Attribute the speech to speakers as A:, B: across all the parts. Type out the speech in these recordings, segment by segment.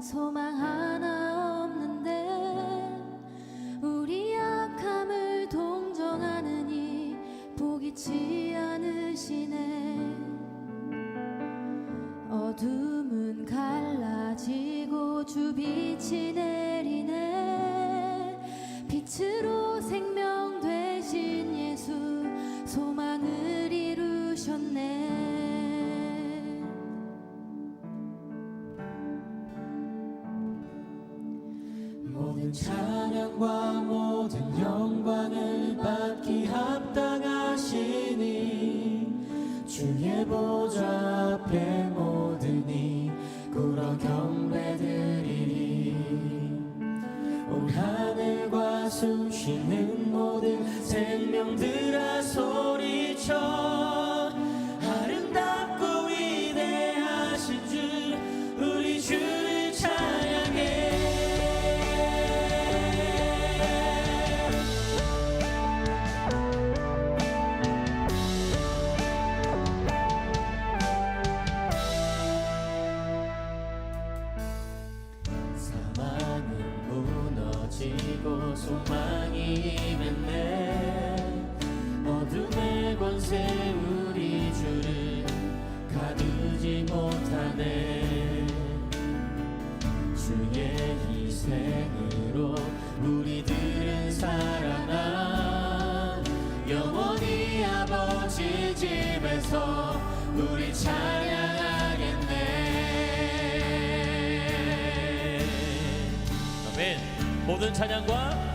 A: 소망 하나 없는데 우리 약함을 동정하느니 포기치 않으시네. 어둠은 갈라지고 주빛이 내리네. 빛으로 생명 되신 예수 소망을 이루셨네.
B: 모든 찬양과 모든 영광을 받기 합당하시니 주의 보좌 앞에 모든이 꿇어 경배드리리. 온 하늘과 숨쉬는 모든 생명들아 소리쳐 아름답고 위대하신 주 우리 주를 찬양해. 무너지고 소망이 맺네. 어둠의 권세 우리 주를 가두지 못하네. 주의 희생으로 우리들은 살아나 영원히 아버지 집에서 우리 찬양하겠네. 모든 찬양과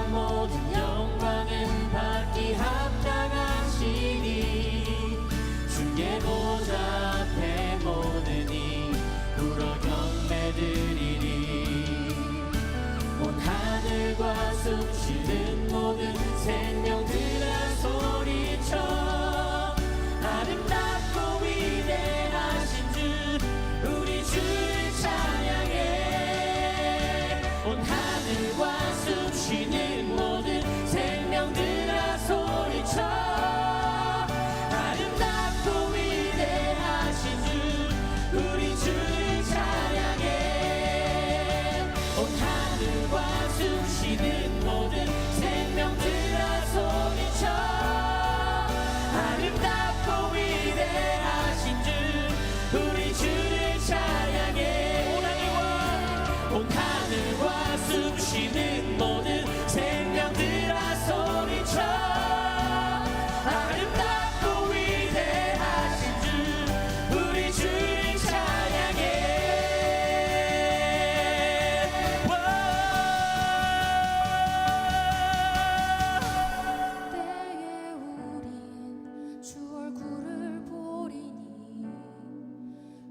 B: 모든 영광은 받기 합당하시니 주의 보좌 앞에 모든이 꿇어 경배드리리. 온 하늘과 숨쉬는 모든 생명들아 소리쳐 아름답고 위대하신 주 우리 주를 찬양해. 온 하늘과 숨쉬는 모든 생명들아 소리쳐 아름답고 위대하신 주 우리 주를 찬양해. 온 하늘과 숨쉬는 모든 생명들아 소리쳐 아름답고 위대하신 주 우리 주를 찬양해. 온 하늘과 숨쉬는 모든 생명들아 소리쳐 아름답고 위대하신 주 우리 주를 찬양해.
A: 때에 우린 주 얼굴을 보리니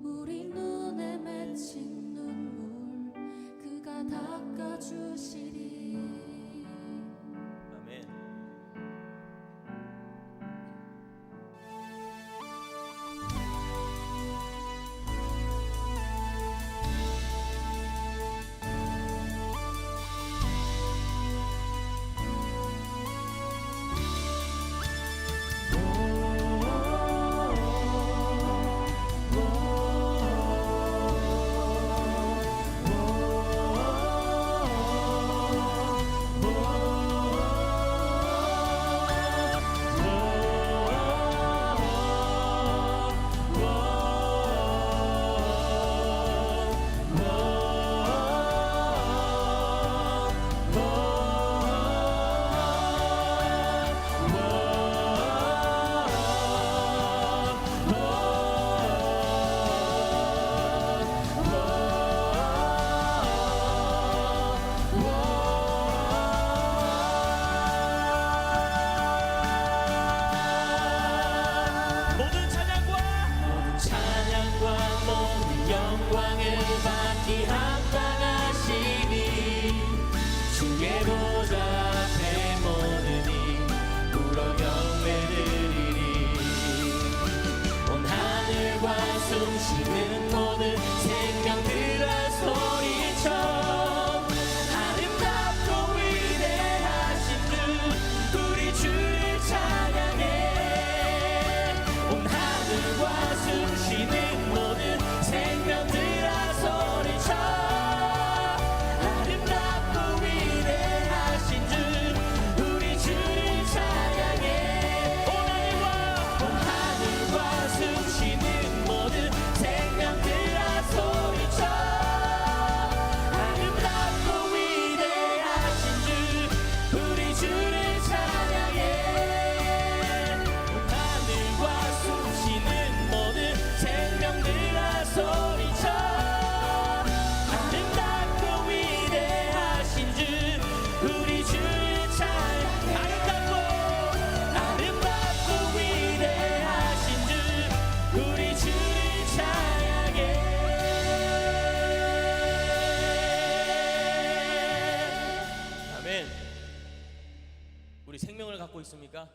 A: 우리 눈에 맺힌 눈물 그가 닦아주시리.
B: 아멘. 숨쉬는 모든 생명들아 소리쳐 아름답고 위대하신 주 우리 주를 찬양해. 온 하늘과 숨쉬는 모든 생명들 좋습니까?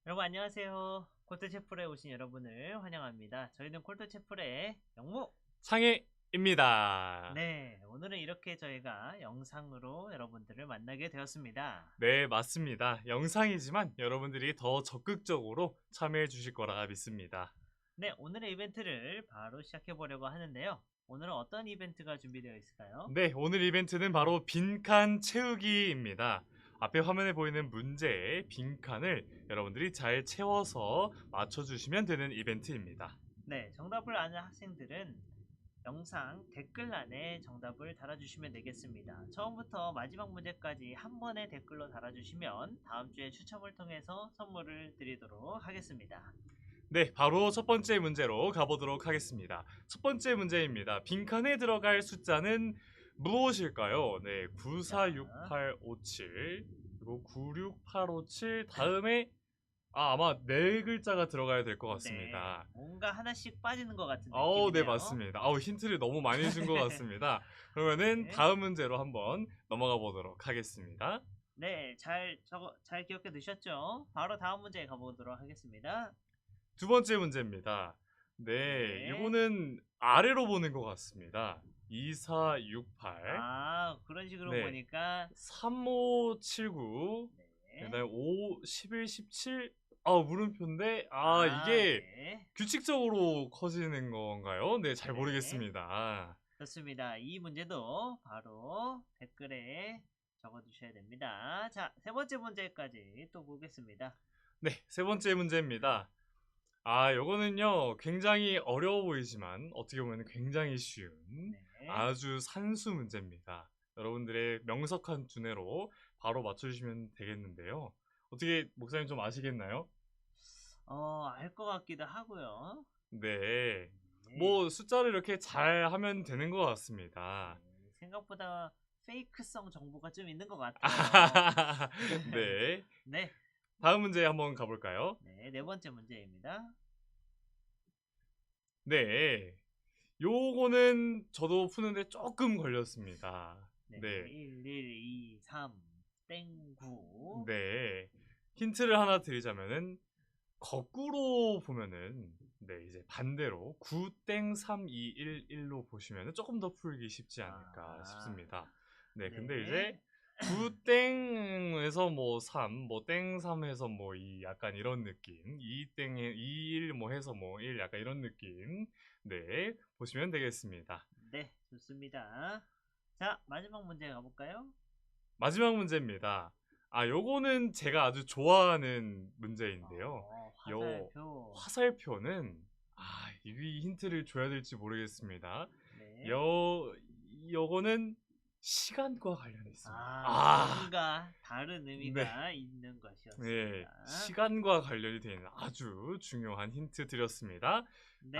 C: 여러분 안녕하세요. 콜트채플에 오신 여러분을 환영합니다. 저희는 콜트채플의 영무!
D: 창혜입니다.
C: 네, 오늘은 이렇게 저희가 영상으로 여러분들을 만나게 되었습니다.
D: 네, 맞습니다. 영상이지만 여러분들이 더 적극적으로 참여해 주실 거라 믿습니다.
C: 네, 오늘의 이벤트를 바로 시작해 보려고 하는데요. 오늘은 어떤 이벤트가 준비되어 있을까요?
D: 네, 오늘 이벤트는 바로 빈칸 채우기입니다. 앞에 화면에 보이는 문제의 빈칸을 여러분들이 잘 채워서 맞춰주시면 되는 이벤트입니다.
C: 네, 정답을 아는 학생들은 영상 댓글란에 정답을 달아주시면 되겠습니다. 처음부터 마지막 문제까지 한 번에 댓글로 달아주시면 다음 주에 추첨을 통해서 선물을 드리도록 하겠습니다.
D: 네, 바로 첫 번째 문제로 가보도록 하겠습니다. 첫 번째 문제입니다. 빈칸에 들어갈 숫자는 무엇일까요? 네, 946857 그리고 96857 다음에 아마 네 글자가 들어가야 될 것 같습니다.
C: 네, 뭔가 하나씩 빠지는 것 같은
D: 네,
C: 느낌이네요.
D: 맞습니다. 힌트를 너무 많이 준 것 같습니다. 그러면은
C: 네.
D: 다음 문제로 한번 넘어가 보도록 하겠습니다.
C: 네, 잘 기억해 두셨죠? 바로 다음 문제 가보도록 하겠습니다.
D: 두 번째 문제입니다. 네,
C: 네.
D: 이거는 아래로 보는 것 같습니다. 2468
C: 아, 그런 식으로
D: 네.
C: 보니까
D: 3579
C: 네.
D: 그다음에 5, 11, 17 물음표인데 이게
C: 네.
D: 규칙적으로 커지는 건가요? 네, 잘
C: 네.
D: 모르겠습니다.
C: 좋습니다. 이 문제도 바로 댓글에 적어주셔야 됩니다. 자, 세 번째 문제까지 또 보겠습니다.
D: 네, 세 번째 문제입니다. 요거는요, 굉장히 어려워 보이지만 어떻게 보면 굉장히 쉬운
C: 네.
D: 아주 산수 문제입니다. 여러분들의 명석한 두뇌로 바로 맞춰주시면 되겠는데요. 어떻게 목사님 좀 아시겠나요?
C: 알 것 같기도 하고요.
D: 네,
C: 네.
D: 뭐 숫자를 이렇게 잘 하면 되는 것 같습니다.
C: 네, 생각보다 페이크성 정보가 좀 있는 것 같아요.
D: 네,
C: 네,
D: 다음 문제 한번 가볼까요?
C: 네, 네 번째 문제입니다.
D: 네, 요거는 저도 푸는데 조금 걸렸습니다.
C: 네,
D: 네.
C: 1, 2, 3, 땡, 9.
D: 네, 힌트를 하나 드리자면은 거꾸로 보면은 이제 반대로 9땡321로 보시면은 조금 더 풀기 쉽지 않을까 싶습니다. 네, 근데 이제 9땡에서 뭐 3, 뭐 땡3에서 뭐 2 약간 이런 느낌, 2땡에 21 뭐 해서 뭐 1 약간 이런 느낌. 네, 보시면 되겠습니다.
C: 네, 좋습니다. 자, 마지막 문제 가볼까요?
D: 마지막 문제입니다. 요거는 제가 아주 좋아하는 문제인데요.
C: 화살표.
D: 화살표는 이 힌트를 줘야 될지 모르겠습니다.
C: 네.
D: 요거는 시간과 관련이 있습니다.
C: 뭔가 다른 의미가 있는 것이었습니다.
D: 네, 시간과 관련이 되는 아주 중요한 힌트 드렸습니다.
C: 네.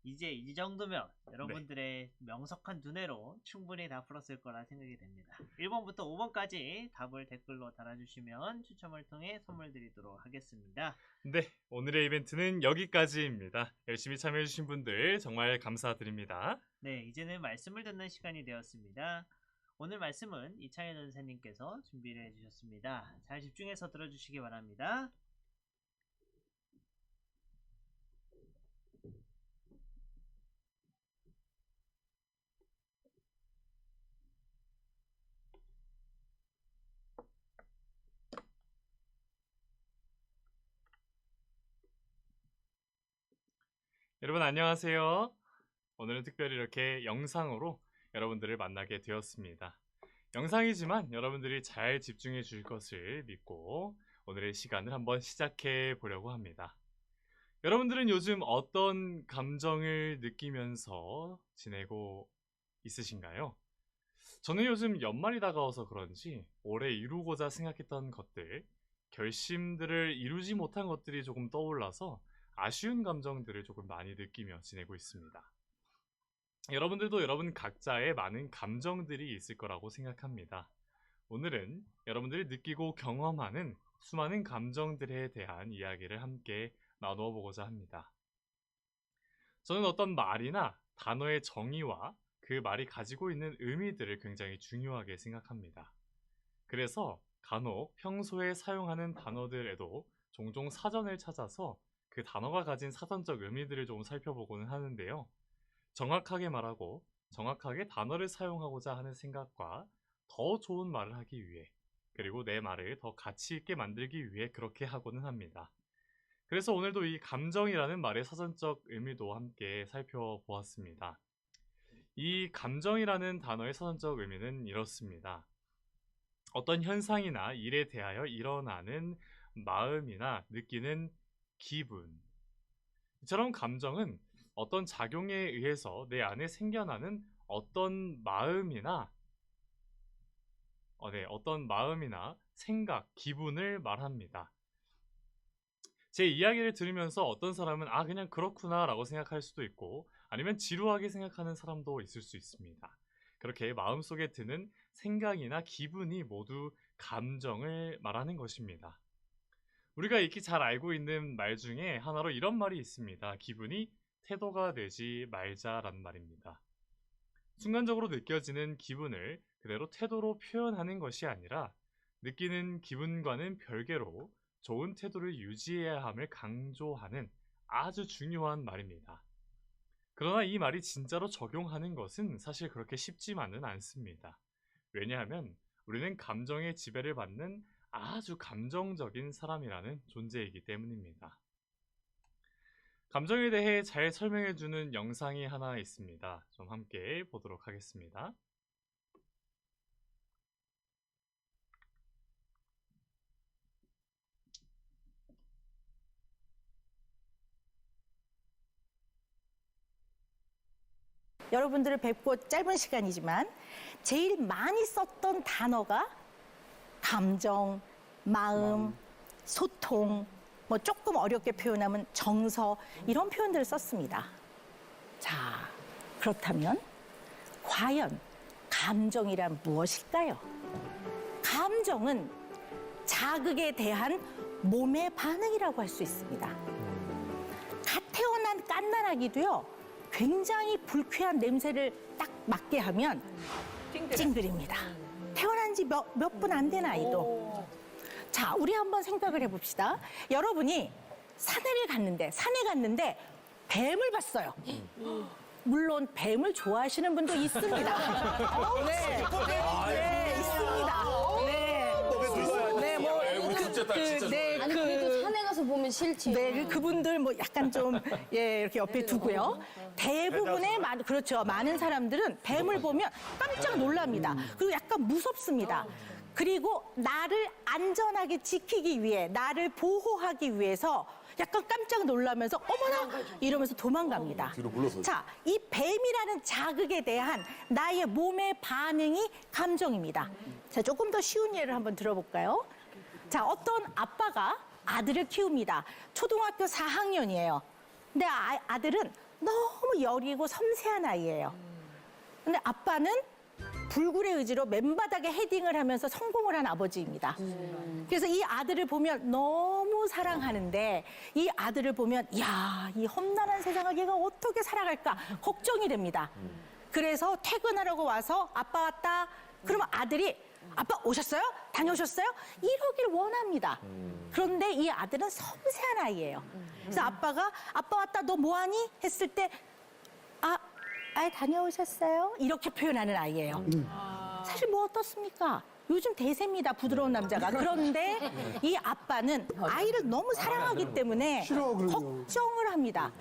C: 이제 이 정도면 여러분들의 명석한 두뇌로 충분히 다 풀었을 거라 생각이 됩니다. 1번부터 5번까지 답을 댓글로 달아주시면 추첨을 통해 선물 드리도록 하겠습니다.
D: 네, 오늘의 이벤트는 여기까지입니다. 열심히 참여해주신 분들 정말 감사드립니다.
C: 네, 이제는 말씀을 듣는 시간이 되었습니다. 오늘 말씀은 이창현 전사님께서 준비를 해주셨습니다. 잘 집중해서 들어주시기 바랍니다.
D: 여러분 안녕하세요. 오늘은 특별히 이렇게 영상으로 여러분들을 만나게 되었습니다. 영상이지만 여러분들이 잘 집중해 주실 것을 믿고 오늘의 시간을 한번 시작해 보려고 합니다. 여러분들은 요즘 어떤 감정을 느끼면서 지내고 있으신가요? 저는 요즘 연말이 다가와서 그런지 올해 이루고자 생각했던 것들, 결심들을 이루지 못한 것들이 조금 떠올라서 아쉬운 감정들을 조금 많이 느끼며 지내고 있습니다. 여러분들도 여러분 각자의 많은 감정들이 있을 거라고 생각합니다. 오늘은 여러분들이 느끼고 경험하는 수많은 감정들에 대한 이야기를 함께 나누어 보고자 합니다. 저는 어떤 말이나 단어의 정의와 그 말이 가지고 있는 의미들을 굉장히 중요하게 생각합니다. 그래서 간혹 평소에 사용하는 단어들에도 종종 사전을 찾아서 그 단어가 가진 사전적 의미들을 좀 살펴보고는 하는데요. 정확하게 말하고 정확하게 단어를 사용하고자 하는 생각과 더 좋은 말을 하기 위해, 그리고 내 말을 더 가치 있게 만들기 위해 그렇게 하고는 합니다. 그래서 오늘도 이 감정이라는 말의 사전적 의미도 함께 살펴보았습니다. 이 감정이라는 단어의 사전적 의미는 이렇습니다. 어떤 현상이나 일에 대하여 일어나는 마음이나 느끼는 기분. 이처럼 감정은 어떤 작용에 의해서 내 안에 생겨나는 어떤 마음이나 생각, 기분을 말합니다. 제 이야기를 들으면서 어떤 사람은 그냥 그렇구나 라고 생각할 수도 있고, 아니면 지루하게 생각하는 사람도 있을 수 있습니다. 그렇게 마음속에 드는 생각이나 기분이 모두 감정을 말하는 것입니다. 우리가 익히 잘 알고 있는 말 중에 하나로 이런 말이 있습니다. 기분이 태도가 되지 말자라는 말입니다. 순간적으로 느껴지는 기분을 그대로 태도로 표현하는 것이 아니라 느끼는 기분과는 별개로 좋은 태도를 유지해야 함을 강조하는 아주 중요한 말입니다. 그러나 이 말이 진짜로 적용하는 것은 사실 그렇게 쉽지만은 않습니다. 왜냐하면 우리는 감정의 지배를 받는 아주 감정적인 사람이라는 존재이기 때문입니다. 감정에 대해 잘 설명해주는 영상이 하나 있습니다. 좀 함께 보도록 하겠습니다.
E: 여러분들을 뵙고 짧은 시간이지만 제일 많이 썼던 단어가 감정, 마음, 소통, 뭐 조금 어렵게 표현하면 정서, 이런 표현들을 썼습니다. 자, 그렇다면 과연 감정이란 무엇일까요? 감정은 자극에 대한 몸의 반응이라고 할 수 있습니다. 갓 태어난 갓난아기도요, 굉장히 불쾌한 냄새를 딱 맡게 하면 찡그립니다. 태어난 지 몇 분 안 된 아이도. 자, 우리 한번 생각을 해봅시다. 여러분이 산에 갔는데 뱀을 봤어요. 물론 뱀을 좋아하시는 분도 있습니다. 네, 있습니다.
F: 그래도 산에 가서 보면 싫지.
E: 네, 그분들 뭐 약간 좀 이렇게 옆에 두고요. 대부분의 많은 사람들은 뱀을 보면 깜짝 놀랍니다. 그리고 약간 무섭습니다. 그리고 나를 안전하게 지키기 위해, 나를 보호하기 위해서 약간 깜짝 놀라면서 어머나 이러면서 도망갑니다. 자, 이 뱀이라는 자극에 대한 나의 몸의 반응이 감정입니다. 자, 조금 더 쉬운 예를 한번 들어볼까요? 자, 어떤 아빠가 아들을 키웁니다. 초등학교 4학년이에요. 근데 아들은 너무 여리고 섬세한 아이예요. 근데 아빠는 불굴의 의지로 맨바닥에 헤딩을 하면서 성공을 한 아버지입니다. 그래서 이 아들을 보면 너무 사랑하는데, 이 아들을 보면 이 험난한 세상을 얘가 어떻게 살아갈까 걱정이 됩니다. 그래서 퇴근하라고 와서 아빠 왔다. 그러면 아들이 아빠 오셨어요? 다녀오셨어요? 이러길 원합니다. 그런데 이 아들은 섬세한 아이예요. 그래서 아빠가 아빠 왔다 너 뭐하니? 했을 때 다녀오셨어요? 이렇게 표현하는 아이예요. 사실 뭐 어떻습니까? 요즘 대세입니다, 부드러운 남자가. 그런데 이 아빠는 아이를 너무 사랑하기 때문에 걱정을 합니다.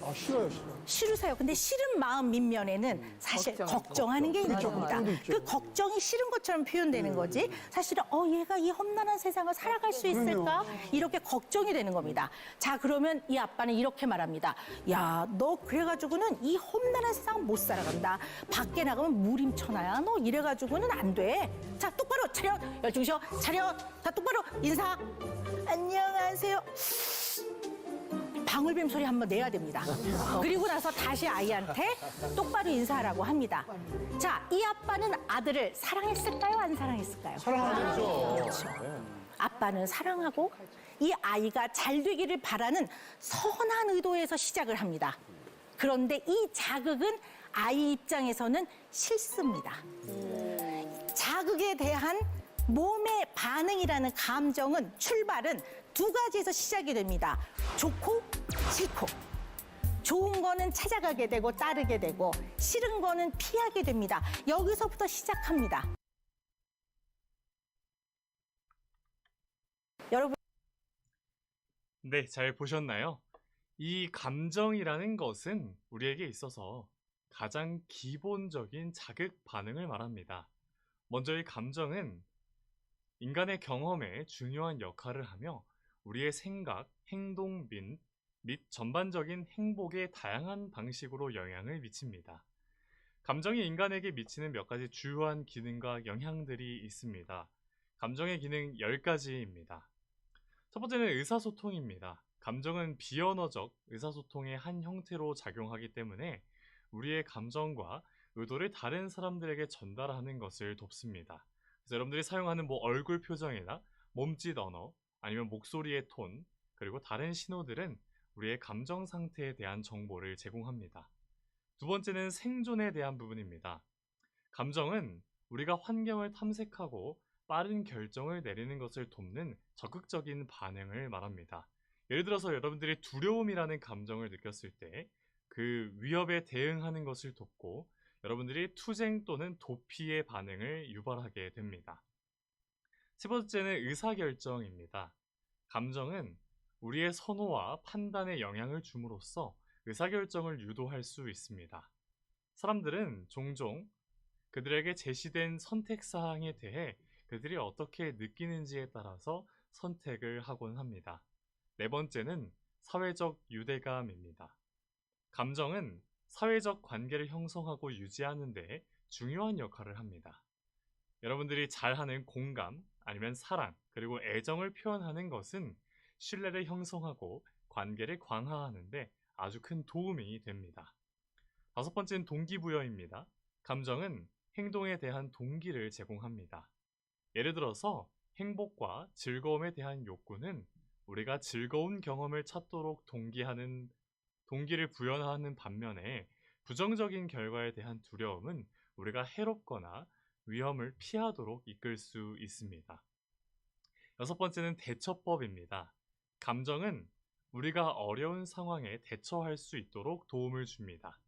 E: 싫으세요. 근데 싫은 마음 밑면에는 사실 걱정하는 게 있는 겁니다. 그 걱정이 싫은 것처럼 표현되는 거지, 사실은 얘가 이 험난한 세상을 살아갈 수 있을까? 이렇게 걱정이 되는 겁니다. 자, 그러면 이 아빠는 이렇게 말합니다. 야, 너 그래가지고는 이 험난한 세상 못 살아간다. 밖에 나가면 무림천하야. 너 이래가지고는 안 돼. 자, 똑바로 차렷. 열중셔. 차렷. 자, 똑바로 인사. 안녕하세요. 방울뱀 소리 한번 내야 됩니다. 그리고 나서 다시 아이한테 똑바로 인사하라고 합니다. 자, 이 아빠는 아들을 사랑했을까요? 안 사랑했을까요?
G: 사랑하죠.
E: 그렇죠. 아빠는 사랑하고 이 아이가 잘 되기를 바라는 선한 의도에서 시작을 합니다. 그런데 이 자극은 아이 입장에서는 싫습니다. 자극에 대한 몸의 반응이라는 감정은 출발은 두 가지에서 시작이 됩니다. 좋고 싫고. 좋은 거는 찾아가게 되고 따르게 되고 싫은 거는 피하게 됩니다. 여기서부터 시작합니다. 여러분
D: 네, 잘 보셨나요? 이 감정이라는 것은 우리에게 있어서 가장 기본적인 자극 반응을 말합니다. 먼저 이 감정은 인간의 경험에 중요한 역할을 하며 우리의 생각, 행동 및 전반적인 행복에 다양한 방식으로 영향을 미칩니다. 감정이 인간에게 미치는 몇 가지 주요한 기능과 영향들이 있습니다. 감정의 기능 10가지입니다. 첫 번째는 의사소통입니다. 감정은 비언어적 의사소통의 한 형태로 작용하기 때문에 우리의 감정과 의도를 다른 사람들에게 전달하는 것을 돕습니다. 그래서 여러분들이 사용하는 얼굴 표정이나 몸짓 언어, 아니면 목소리의 톤, 그리고 다른 신호들은 우리의 감정 상태에 대한 정보를 제공합니다. 두 번째는 생존에 대한 부분입니다. 감정은 우리가 환경을 탐색하고 빠른 결정을 내리는 것을 돕는 적극적인 반응을 말합니다. 예를 들어서 여러분들이 두려움이라는 감정을 느꼈을 때 그 위협에 대응하는 것을 돕고 여러분들이 투쟁 또는 도피의 반응을 유발하게 됩니다. 세 번째는 의사결정입니다. 감정은 우리의 선호와 판단에 영향을 줌으로써 의사결정을 유도할 수 있습니다. 사람들은 종종 그들에게 제시된 선택사항에 대해 그들이 어떻게 느끼는지에 따라서 선택을 하곤 합니다. 네 번째는 사회적 유대감입니다. 감정은 사회적 관계를 형성하고 유지하는 데 중요한 역할을 합니다. 여러분들이 잘하는 공감, 아니면 사랑, 그리고 애정을 표현하는 것은 신뢰를 형성하고 관계를 강화하는 데 아주 큰 도움이 됩니다. 다섯 번째는 동기부여입니다. 감정은 행동에 대한 동기를 제공합니다. 예를 들어서 행복과 즐거움에 대한 욕구는 우리가 즐거운 경험을 찾도록 동기를 부여하는 반면에 부정적인 결과에 대한 두려움은 우리가 해롭거나 위험을 피하도록 이끌 수 있습니다. 여섯 번째는 대처법입니다. 감정은 우리가 어려운 상황에 대처할 수 있도록 도움을 줍니다.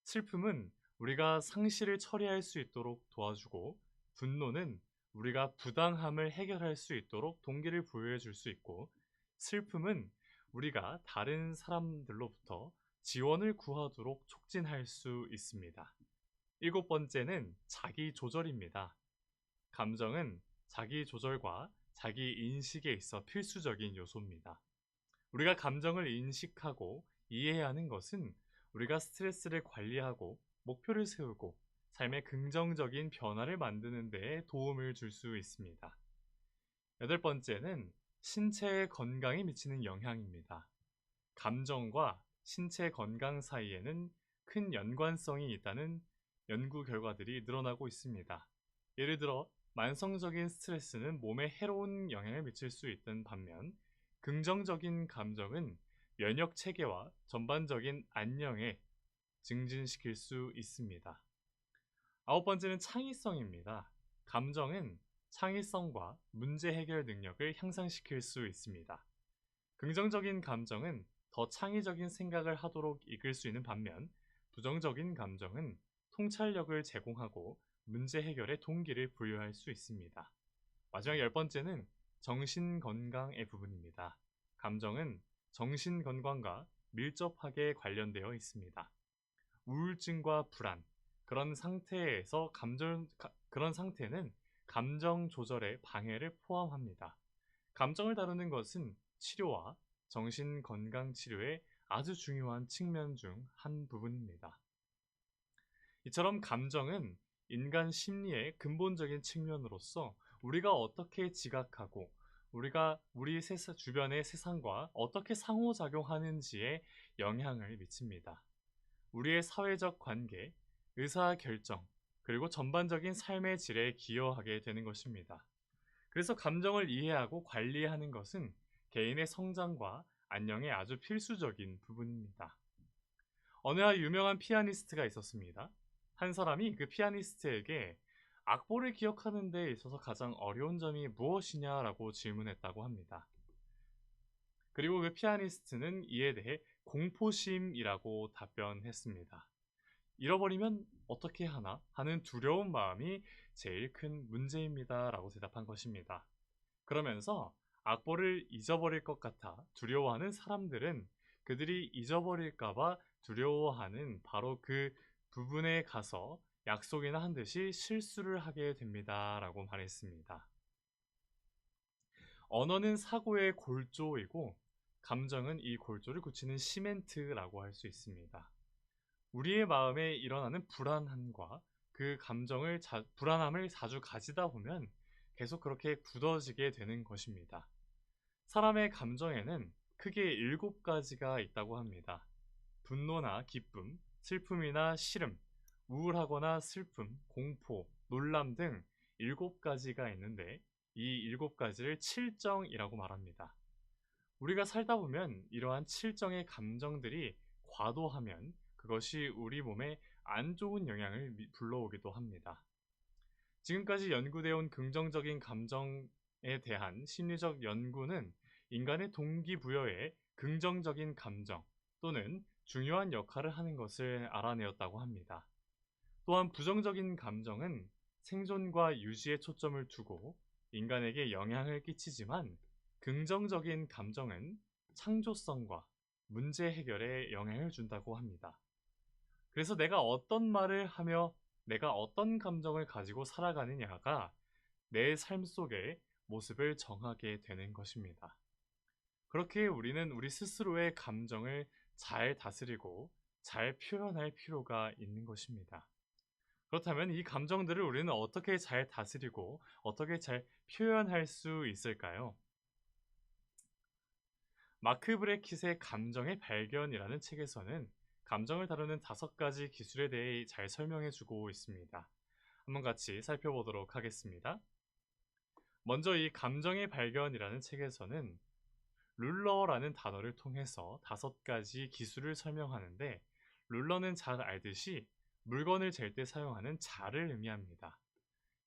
D: 슬픔은 우리가 상실을 처리할 수 있도록 도와주고, 분노는 우리가 부당함을 해결할 수 있도록 동기를 부여해 줄 수 있고, 슬픔은 우리가 다른 사람들로부터 지원을 구하도록 촉진할 수 있습니다. 일곱 번째는 자기 조절입니다. 감정은 자기 조절과 자기 인식에 있어 필수적인 요소입니다. 우리가 감정을 인식하고 이해하는 것은 우리가 스트레스를 관리하고 목표를 세우고 삶의 긍정적인 변화를 만드는 데 도움을 줄 수 있습니다. 여덟 번째는 신체의 건강에 미치는 영향입니다. 감정과 신체 건강 사이에는 큰 연관성이 있다는 연구 결과들이 늘어나고 있습니다. 예를 들어 만성적인 스트레스는 몸에 해로운 영향을 미칠 수 있던 반면 긍정적인 감정은 면역 체계와 전반적인 안녕에 증진시킬 수 있습니다. 아홉 번째는 창의성입니다. 감정은 창의성과 문제 해결 능력을 향상시킬 수 있습니다. 긍정적인 감정은 더 창의적인 생각을 하도록 이끌 수 있는 반면 부정적인 감정은 통찰력을 제공하고 문제 해결의 동기를 부여할 수 있습니다. 마지막 열 번째는 정신건강의 부분입니다. 감정은 정신건강과 밀접하게 관련되어 있습니다. 우울증과 불안, 그런 상태는 감정 조절의 방해를 포함합니다. 감정을 다루는 것은 치료와 정신건강 치료의 아주 중요한 측면 중 한 부분입니다. 이처럼 감정은 인간 심리의 근본적인 측면으로서 우리가 어떻게 지각하고 우리가 우리 주변의 세상과 어떻게 상호작용하는지에 영향을 미칩니다. 우리의 사회적 관계, 의사결정, 그리고 전반적인 삶의 질에 기여하게 되는 것입니다. 그래서 감정을 이해하고 관리하는 것은 개인의 성장과 안녕에 아주 필수적인 부분입니다. 어느 한 유명한 피아니스트가 있었습니다. 한 사람이 그 피아니스트에게 악보를 기억하는 데 있어서 가장 어려운 점이 무엇이냐라고 질문했다고 합니다. 그리고 그 피아니스트는 이에 대해 공포심이라고 답변했습니다. 잃어버리면 어떻게 하나 하는 두려운 마음이 제일 큰 문제입니다 라고 대답한 것입니다. 그러면서 악보를 잊어버릴 것 같아 두려워하는 사람들은 그들이 잊어버릴까봐 두려워하는 바로 그 부분에 가서 약속이나 한 듯이 실수를 하게 됩니다 라고 말했습니다. 언어는 사고의 골조이고 감정은 이 골조를 굳히는 시멘트라고 할 수 있습니다. 우리의 마음에 일어나는 불안함과 그 불안함을 자주 가지다 보면 계속 그렇게 굳어지게 되는 것입니다. 사람의 감정에는 크게 7가지가 있다고 합니다. 분노나 기쁨, 슬픔이나 싫음, 우울하거나 슬픔, 공포, 놀람 등 7가지가 있는데 이 7가지를 칠정이라고 말합니다. 우리가 살다 보면 이러한 칠정의 감정들이 과도하면 그것이 우리 몸에 안 좋은 영향을 불러오기도 합니다. 지금까지 연구되어 온 긍정적인 감정에 대한 심리적 연구는 인간의 동기부여에 긍정적인 감정 또는 중요한 역할을 하는 것을 알아내었다고 합니다. 또한 부정적인 감정은 생존과 유지에 초점을 두고 인간에게 영향을 끼치지만 긍정적인 감정은 창조성과 문제 해결에 영향을 준다고 합니다. 그래서 내가 어떤 말을 하며 내가 어떤 감정을 가지고 살아가느냐가 내 삶 속의 모습을 정하게 되는 것입니다. 그렇게 우리는 우리 스스로의 감정을 잘 다스리고 잘 표현할 필요가 있는 것입니다. 그렇다면 이 감정들을 우리는 어떻게 잘 다스리고 어떻게 잘 표현할 수 있을까요? 마크 브레킷의 감정의 발견이라는 책에서는 감정을 다루는 5가지 기술에 대해 잘 설명해주고 있습니다. 한번 같이 살펴보도록 하겠습니다. 먼저 이 감정의 발견이라는 책에서는 룰러라는 단어를 통해서 5가지 기술을 설명하는데 룰러는 잘 알듯이 물건을 잴 때 사용하는 자를 의미합니다.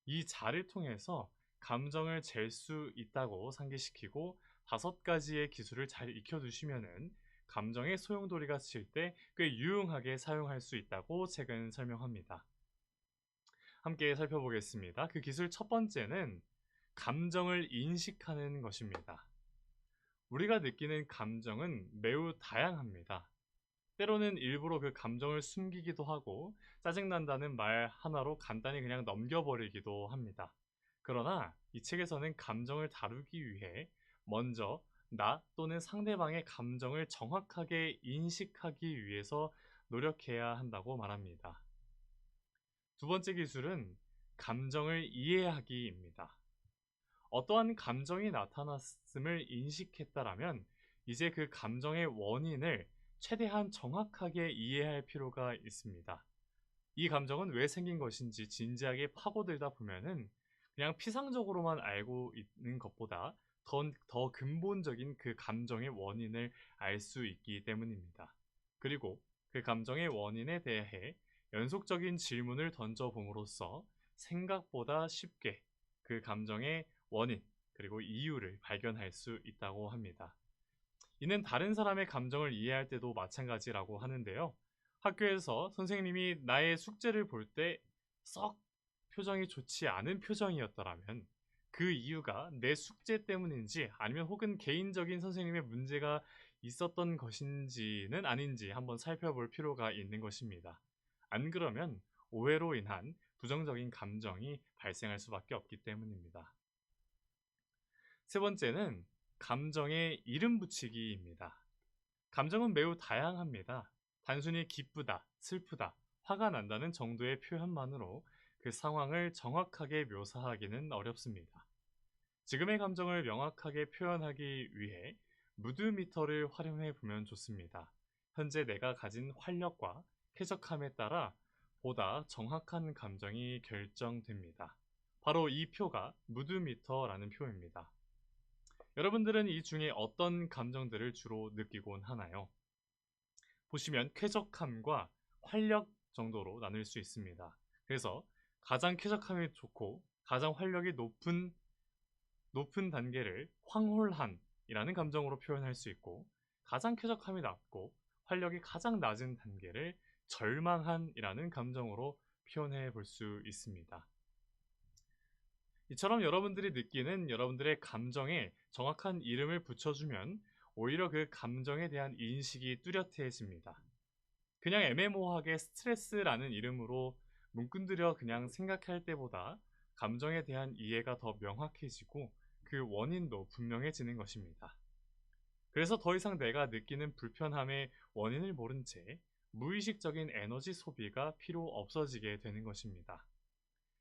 D: 이 자를 통해서 감정을 잴 수 있다고 상기시키고 5가지의 기술을 잘 익혀두시면은 감정의 소용돌이가 칠 때 꽤 유용하게 사용할 수 있다고 책은 설명합니다. 함께 살펴보겠습니다. 그 기술 첫 번째는 감정을 인식하는 것입니다. 우리가 느끼는 감정은 매우 다양합니다. 때로는 일부러 그 감정을 숨기기도 하고 짜증난다는 말 하나로 간단히 그냥 넘겨버리기도 합니다. 그러나 이 책에서는 감정을 다루기 위해 먼저 나 또는 상대방의 감정을 정확하게 인식하기 위해서 노력해야 한다고 말합니다. 두 번째 기술은 감정을 이해하기입니다. 어떠한 감정이 나타났음을 인식했다라면 이제 그 감정의 원인을 최대한 정확하게 이해할 필요가 있습니다. 이 감정은 왜 생긴 것인지 진지하게 파고들다 보면은 그냥 피상적으로만 알고 있는 것보다 더 근본적인 그 감정의 원인을 알 수 있기 때문입니다. 그리고 그 감정의 원인에 대해 연속적인 질문을 던져봄으로써 생각보다 쉽게 그 감정의 원인 그리고 이유를 발견할 수 있다고 합니다. 이는 다른 사람의 감정을 이해할 때도 마찬가지라고 하는데요. 학교에서 선생님이 나의 숙제를 볼 때 썩 표정이 좋지 않은 표정이었더라면 그 이유가 내 숙제 때문인지 아니면 혹은 개인적인 선생님의 문제가 있었던 것인지는 아닌지 한번 살펴볼 필요가 있는 것입니다. 안 그러면 오해로 인한 부정적인 감정이 발생할 수밖에 없기 때문입니다. 세 번째는 감정의 이름 붙이기입니다. 감정은 매우 다양합니다. 단순히 기쁘다, 슬프다, 화가 난다는 정도의 표현만으로 그 상황을 정확하게 묘사하기는 어렵습니다. 지금의 감정을 명확하게 표현하기 위해 무드미터를 활용해 보면 좋습니다. 현재 내가 가진 활력과 쾌적함에 따라 보다 정확한 감정이 결정됩니다. 바로 이 표가 무드미터라는 표입니다. 여러분들은 이 중에 어떤 감정들을 주로 느끼곤 하나요? 보시면 쾌적함과 활력 정도로 나눌 수 있습니다. 그래서 가장 쾌적함이 좋고 가장 활력이 높은 단계를 황홀한이라는 감정으로 표현할 수 있고, 가장 쾌적함이 낮고 활력이 가장 낮은 단계를 절망한이라는 감정으로 표현해 볼 수 있습니다. 이처럼 여러분들이 느끼는 여러분들의 감정에 정확한 이름을 붙여주면 오히려 그 감정에 대한 인식이 뚜렷해집니다. 그냥 애매모호하게 스트레스라는 이름으로 뭉끈들여 그냥 생각할 때보다 감정에 대한 이해가 더 명확해지고 그 원인도 분명해지는 것입니다. 그래서 더 이상 내가 느끼는 불편함의 원인을 모른 채 무의식적인 에너지 소비가 필요 없어지게 되는 것입니다.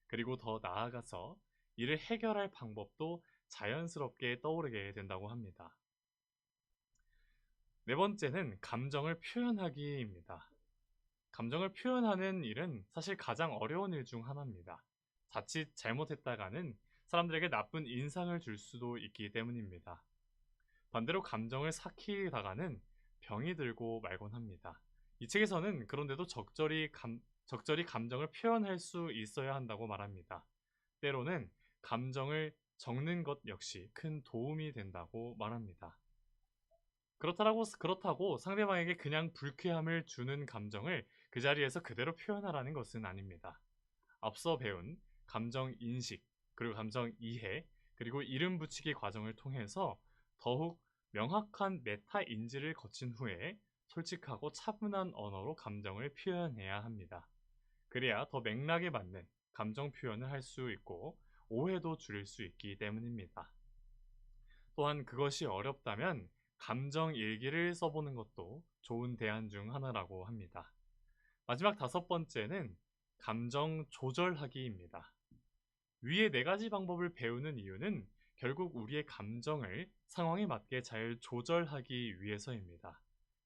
D: 그리고 더 나아가서 이를 해결할 방법도 자연스럽게 떠오르게 된다고 합니다. 네 번째는 감정을 표현하기입니다. 감정을 표현하는 일은 사실 가장 어려운 일 중 하나입니다. 자칫 잘못했다가는 사람들에게 나쁜 인상을 줄 수도 있기 때문입니다. 반대로 감정을 삭히다가는 병이 들고 말곤 합니다. 이 책에서는 그런데도 적절히 감정을 표현할 수 있어야 한다고 말합니다. 때로는 감정을 적는 것 역시 큰 도움이 된다고 말합니다. 그렇다고 상대방에게 그냥 불쾌함을 주는 감정을 그 자리에서 그대로 표현하라는 것은 아닙니다. 앞서 배운 감정 인식, 그리고 감정 이해, 그리고 이름 붙이기 과정을 통해서 더욱 명확한 메타 인지를 거친 후에 솔직하고 차분한 언어로 감정을 표현해야 합니다. 그래야 더 맥락에 맞는 감정 표현을 할 수 있고 오해도 줄일 수 있기 때문입니다. 또한 그것이 어렵다면 감정 일기를 써보는 것도 좋은 대안 중 하나라고 합니다. 마지막 다섯 번째는 감정 조절하기입니다. 위의 네 가지 방법을 배우는 이유는 결국 우리의 감정을 상황에 맞게 잘 조절하기 위해서입니다.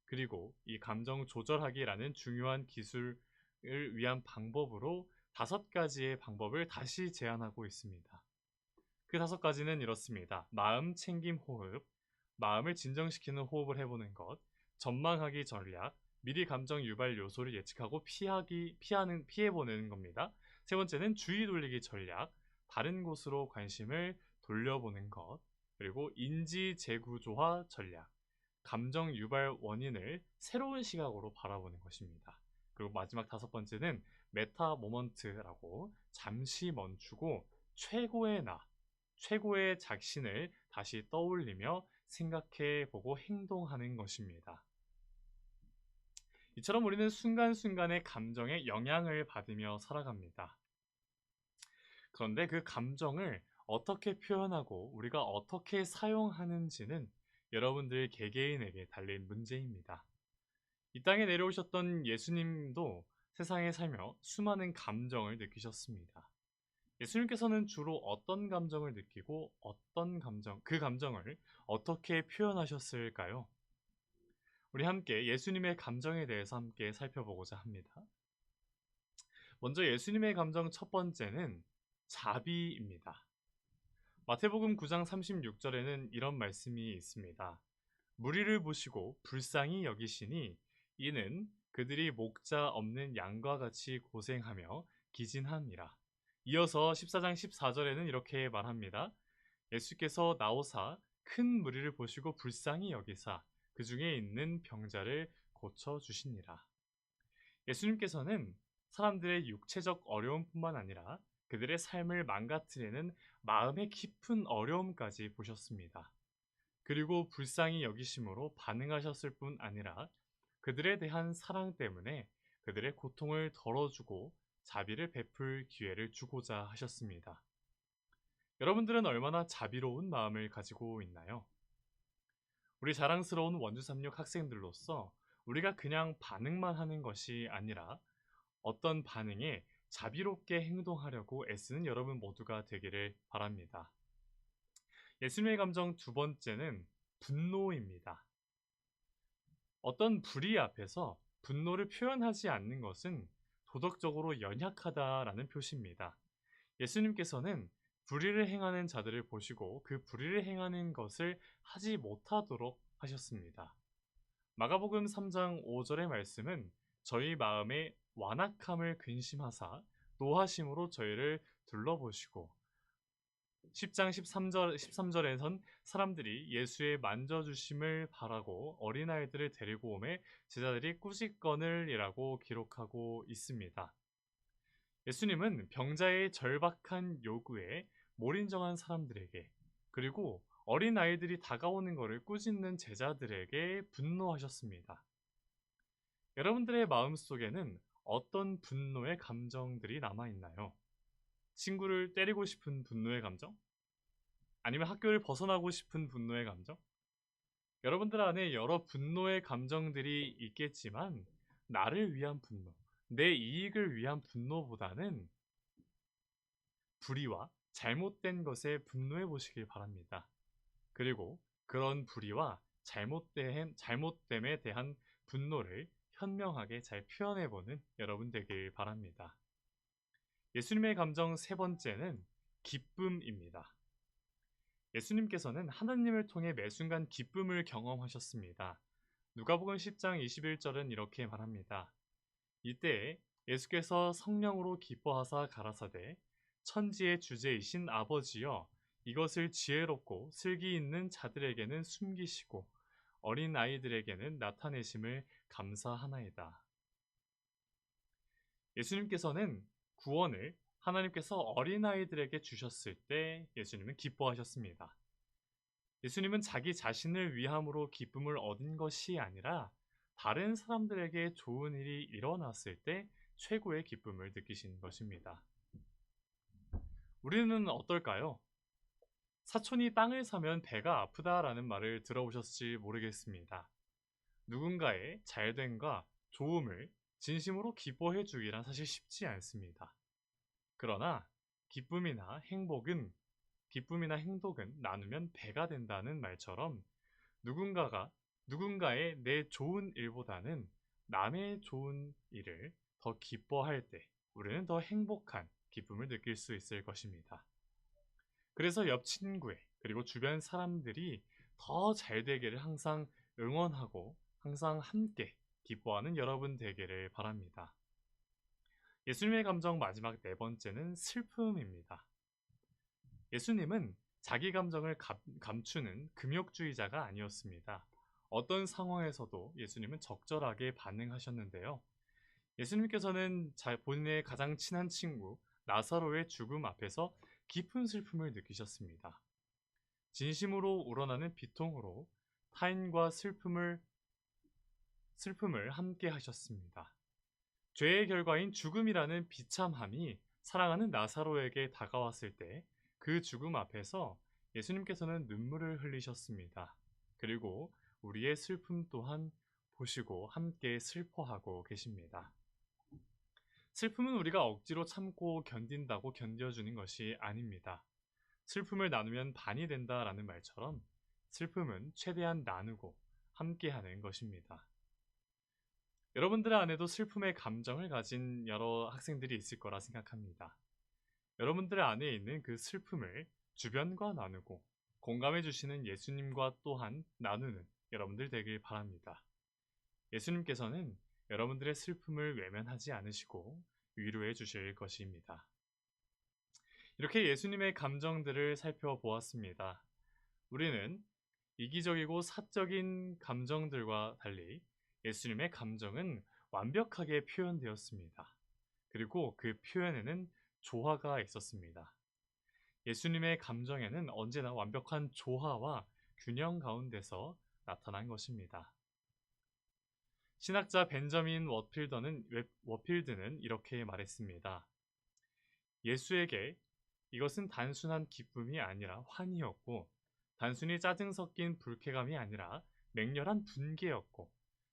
D: 그리고 이 감정 조절하기라는 중요한 기술을 위한 방법으로 5가지의 방법을 다시 제안하고 있습니다. 그 5가지는 이렇습니다. 마음 챙김 호흡, 마음을 진정시키는 호흡을 해보는 것, 전망하기 전략, 미리 감정 유발 요소를 예측하고 피해보는 겁니다. 세 번째는 주의 돌리기 전략, 다른 곳으로 관심을 돌려보는 것, 그리고 인지 재구조화 전략, 감정 유발 원인을 새로운 시각으로 바라보는 것입니다. 그리고 마지막 5번째는 메타 모먼트라고 잠시 멈추고 최고의 나, 최고의 자신을 다시 떠올리며 생각해보고 행동하는 것입니다. 이처럼 우리는 순간순간의 감정에 영향을 받으며 살아갑니다. 그런데 그 감정을 어떻게 표현하고 우리가 어떻게 사용하는지는 여러분들 개개인에게 달린 문제입니다. 이 땅에 내려오셨던 예수님도 세상에 살며 수많은 감정을 느끼셨습니다. 예수님께서는 주로 어떤 감정을 느끼고 그 감정을 어떻게 표현하셨을까요? 우리 함께 예수님의 감정에 대해서 함께 살펴보고자 합니다. 먼저 예수님의 감정 첫 번째는 자비입니다. 마태복음 9장 36절에는 이런 말씀이 있습니다. 무리를 보시고 불쌍히 여기시니 이는 그들이 목자 없는 양과 같이 고생하며 기진함이라. 이어서 14장 14절에는 이렇게 말합니다. 예수께서 나오사 큰 무리를 보시고 불쌍히 여기사 그 중에 있는 병자를 고쳐주시니라. 예수님께서는 사람들의 육체적 어려움뿐만 아니라 그들의 삶을 망가뜨리는 마음의 깊은 어려움까지 보셨습니다. 그리고 불쌍히 여기심으로 반응하셨을 뿐 아니라 그들에 대한 사랑 때문에 그들의 고통을 덜어주고 자비를 베풀 기회를 주고자 하셨습니다. 여러분들은 얼마나 자비로운 마음을 가지고 있나요? 우리 자랑스러운 원주36 학생들로서 우리가 그냥 반응만 하는 것이 아니라 어떤 반응에 자비롭게 행동하려고 애쓰는 여러분 모두가 되기를 바랍니다. 예수님의 감정 두 번째는 분노입니다. 어떤 불의 앞에서 분노를 표현하지 않는 것은 도덕적으로 연약하다라는 표시입니다. 예수님께서는 불의를 행하는 자들을 보시고 그 불의를 행하는 것을 하지 못하도록 하셨습니다. 마가복음 3장 5절의 말씀은 저희 마음의 완악함을 근심하사 노하심으로 저희를 둘러보시고 10장 13절에선 사람들이 예수의 만져주심을 바라고 어린아이들을 데리고 오매 제자들이 꾸짖거늘이라고 기록하고 있습니다. 예수님은 병자의 절박한 요구에 몰인정한 사람들에게 그리고 어린아이들이 다가오는 것을 꾸짖는 제자들에게 분노하셨습니다. 여러분들의 마음속에는 어떤 분노의 감정들이 남아있나요? 친구를 때리고 싶은 분노의 감정? 아니면 학교를 벗어나고 싶은 분노의 감정? 여러분들 안에 여러 분노의 감정들이 있겠지만 나를 위한 분노, 내 이익을 위한 분노보다는 불의와 잘못된 것에 분노해 보시길 바랍니다. 그리고 그런 불의와 잘못됨에 대한 분노를 현명하게 잘 표현해보는 여러분 되길 바랍니다. 예수님의 감정 세 번째는 기쁨입니다. 예수님께서는 하나님을 통해 매 순간 기쁨을 경험하셨습니다. 누가복음 10장 21절은 이렇게 말합니다. 이때 예수께서 성령으로 기뻐하사 가라사대 천지의 주제이신 아버지여 이것을 지혜롭고 슬기 있는 자들에게는 숨기시고 어린 아이들에게는 나타내심을 감사하나이다. 예수님께서는 구원을 하나님께서 어린아이들에게 주셨을 때 예수님은 기뻐하셨습니다. 예수님은 자기 자신을 위함으로 기쁨을 얻은 것이 아니라 다른 사람들에게 좋은 일이 일어났을 때 최고의 기쁨을 느끼신 것입니다. 우리는 어떨까요? 사촌이 땅을 사면 배가 아프다라는 말을 들어보셨을지 모르겠습니다. 누군가의 잘됨과 좋음을 진심으로 기뻐해 주기란 사실 쉽지 않습니다. 그러나 기쁨이나 행복은 나누면 배가 된다는 말처럼 누군가의 내 좋은 일보다는 남의 좋은 일을 더 기뻐할 때 우리는 더 행복한 기쁨을 느낄 수 있을 것입니다. 그래서 옆 친구의 그리고 주변 사람들이 더 잘 되기를 항상 응원하고 항상 함께 기뻐하는 여러분 되기를 바랍니다. 예수님의 감정 마지막 네 번째는 슬픔입니다. 예수님은 자기 감정을 감추는 금욕주의자가 아니었습니다. 어떤 상황에서도 예수님은 적절하게 반응하셨는데요. 예수님께서는 본인의 가장 친한 친구 나사로의 죽음 앞에서 깊은 슬픔을 느끼셨습니다. 진심으로 우러나는 비통으로 타인과 슬픔을 함께 하셨습니다. 죄의 결과인 죽음이라는 비참함이 사랑하는 나사로에게 다가왔을 때 그 죽음 앞에서 예수님께서는 눈물을 흘리셨습니다. 그리고 우리의 슬픔 또한 보시고 함께 슬퍼하고 계십니다. 슬픔은 우리가 억지로 참고 견딘다고 견뎌주는 것이 아닙니다. 슬픔을 나누면 반이 된다라는 말처럼 슬픔은 최대한 나누고 함께하는 것입니다. 여러분들 안에도 슬픔의 감정을 가진 여러 학생들이 있을 거라 생각합니다. 여러분들 안에 있는 그 슬픔을 주변과 나누고 공감해 주시는 예수님과 또한 나누는 여러분들 되길 바랍니다. 예수님께서는 여러분들의 슬픔을 외면하지 않으시고 위로해 주실 것입니다. 이렇게 예수님의 감정들을 살펴보았습니다. 우리는 이기적이고 사적인 감정들과 달리 예수님의 감정은 완벽하게 표현되었습니다. 그리고 그 표현에는 조화가 있었습니다. 예수님의 감정에는 언제나 완벽한 조화와 균형 가운데서 나타난 것입니다. 신학자 벤저민 워필드는 이렇게 말했습니다. 예수에게 이것은 단순한 기쁨이 아니라 환희였고 단순히 짜증 섞인 불쾌감이 아니라 맹렬한 분개였고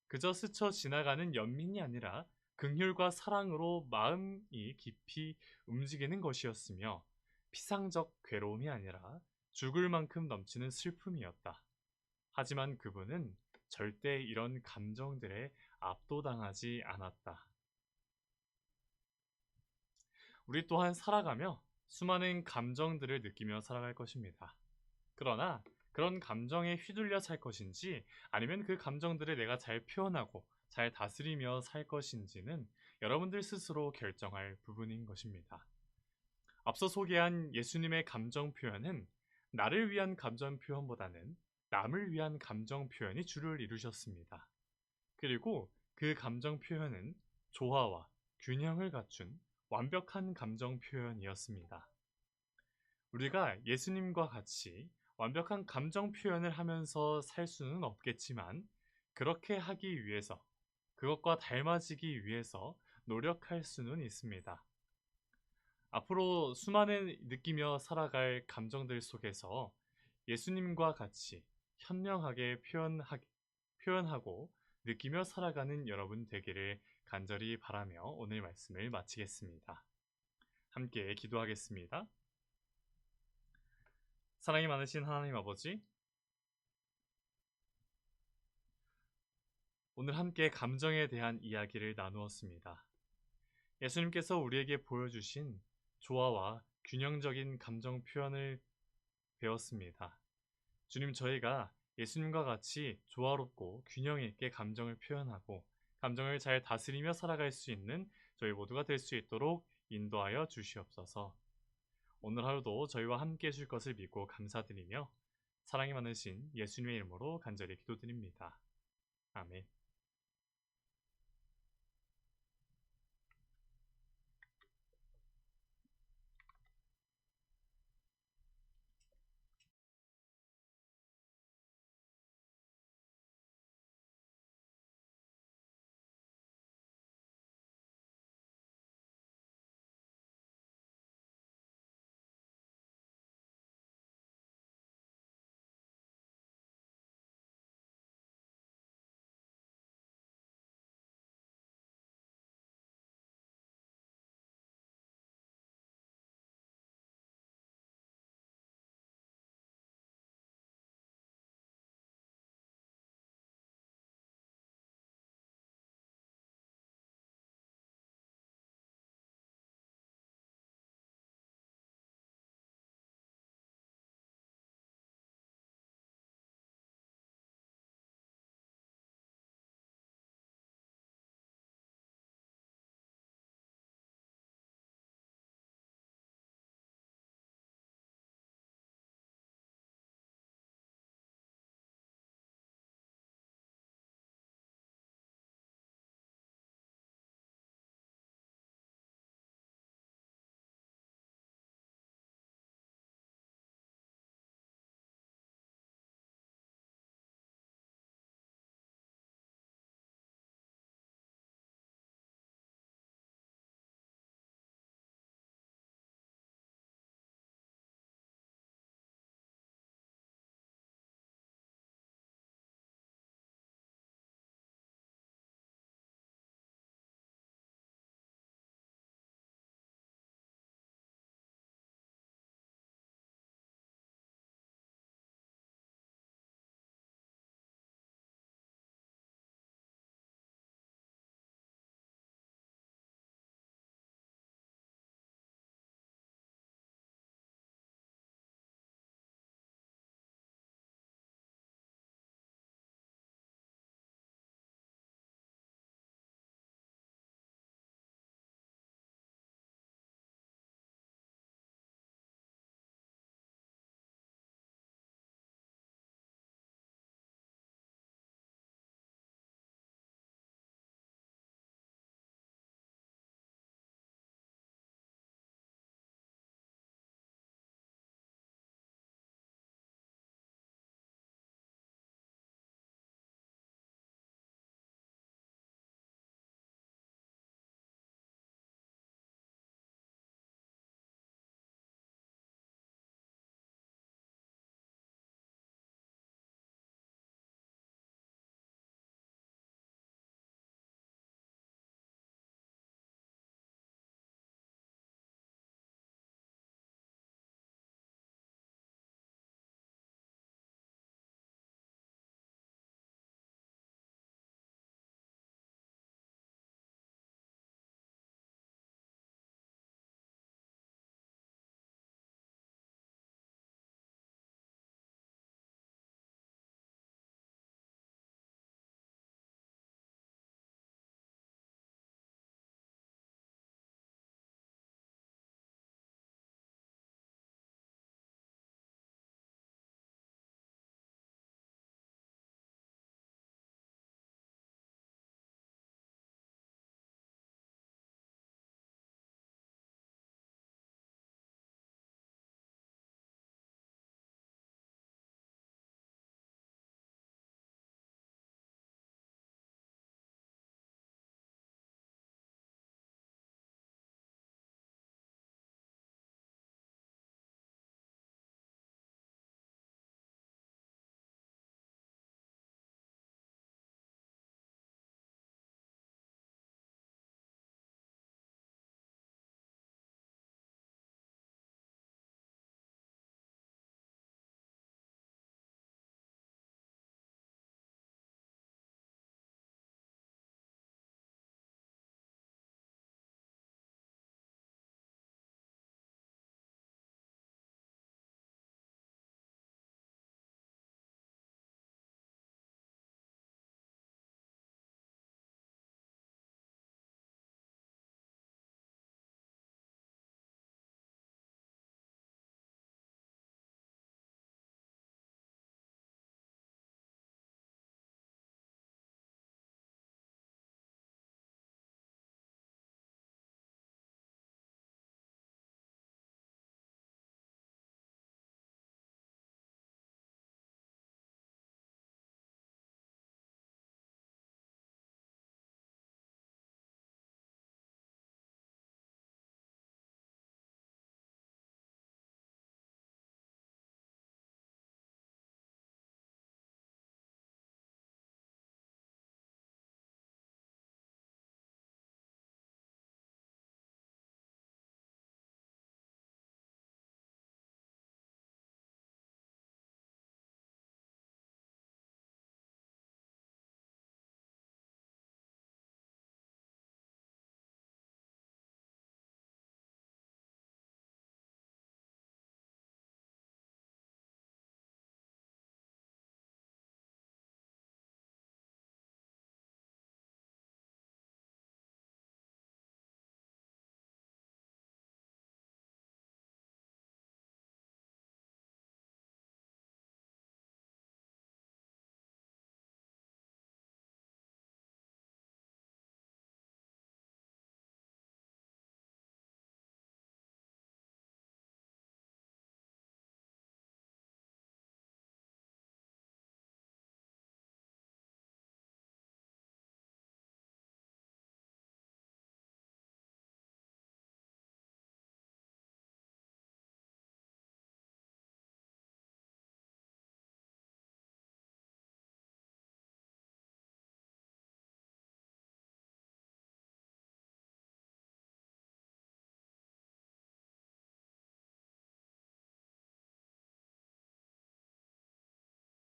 D: 그저 스쳐 지나가는 연민이 아니라 긍휼과 사랑으로 마음이 깊이 움직이는 것이었으며 피상적 괴로움이 아니라 죽을 만큼 넘치는 슬픔이었다. 하지만 그분은 절대 이런 감정들에 압도당하지 않았다. 우리 또한 살아가며 수많은 감정들을 느끼며 살아갈 것입니다. 그러나 그런 감정에 휘둘려 살 것인지 아니면 그 감정들을 내가 잘 표현하고 잘 다스리며 살 것인지는 여러분들 스스로 결정할 부분인 것입니다. 앞서 소개한 예수님의 감정 표현은 나를 위한 감정 표현보다는 남을 위한 감정 표현이 주를 이루셨습니다. 그리고 그 감정 표현은 조화와 균형을 갖춘 완벽한 감정 표현이었습니다. 우리가 예수님과 같이 완벽한 감정 표현을 하면서 살 수는 없겠지만 그렇게 하기 위해서, 그것과 닮아지기 위해서 노력할 수는 있습니다. 앞으로 수많은 느끼며 살아갈 감정들 속에서 예수님과 같이 현명하게 표현하고 느끼며 살아가는 여러분 되기를 간절히 바라며 오늘 말씀을 마치겠습니다. 함께 기도하겠습니다. 사랑이 많으신 하나님 아버지, 오늘 함께 감정에 대한 이야기를 나누었습니다. 예수님께서 우리에게 보여주신 조화와 균형적인 감정 표현을 배웠습니다. 주님, 저희가 예수님과 같이 조화롭고 균형 있게 감정을 표현하고 감정을 잘 다스리며 살아갈 수 있는 저희 모두가 될 수 있도록 인도하여 주시옵소서. 오늘 하루도 저희와 함께 해줄 것을 믿고 감사드리며 사랑이 많으신 예수님의 이름으로 간절히 기도드립니다. 아멘.